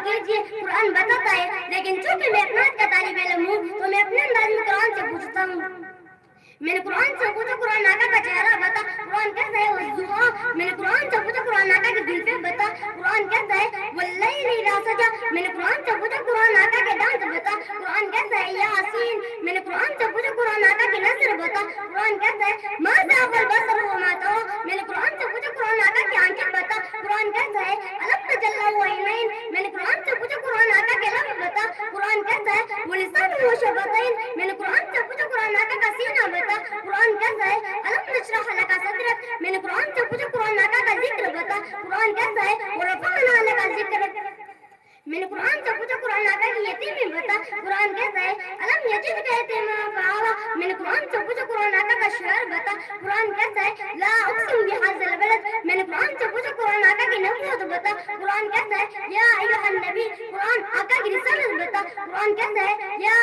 کیجیے قرآن بتاتا ہے، لیکن چونکہ میں اپنا کا طالب علم ہوں تو میں اپنے انداز میں قرآن سے پوچھتا ہوں. میں نے قرآن سے پوچھا قرآن آقا کا چہرہ بتا، قرآن کہتا ہے والضحیٰ. میں نے قرآن سے پوچھا قرآن آقا کے دل پہ بتا، قرآن کہتا ہے واللیل اذا سجا. میں نے قرآن سے پوچھا قرآن آقا کے دانت بتا، قرآن کہتا ہے یاسین. میں نے قرآن سے پوچھا قرآن آقا کی نظر بتا، قرآن کہتا ہے ما زاغ البصر وما طغى. میں نے قرآن سے پوچھا قرآن آقا کی آنکھیں بتا، قرآن کہتا ہے الم تجلی عینین. میں نے قرآن سے پوچھا قرآن آقا کے لب بتا، قرآن کہتا ہے ولسان وشفتین. میں نے قرآن سے پوچھا قرآن آقا کا سینہ بتا، قرآن کہتا ہے الم نشرح لک صدرک. میں نے قرآن سے پوچھا قرآن آقا کا ذکر بتا، قرآن کہتا ہے ورفعنا لک ذکرک. میں نے قرآن سے پوچھا قرآن آقا کی یتیمی بتا، قرآن کہتا ہے الم یجدک یتیما فآویٰ. میں نے قرآن سے پوچھا قرآن آقا کا شعر بتا، قرآن کہتا ہے لا اقسم بہذا البلد. میں نے قرآن سے پوچھا قرآن آقا کی نبوت بتا، قرآن کہتا ہے یا ایھا النبی. قرآن آقا کی رسالت بتا، قرآن کہتا ہے یا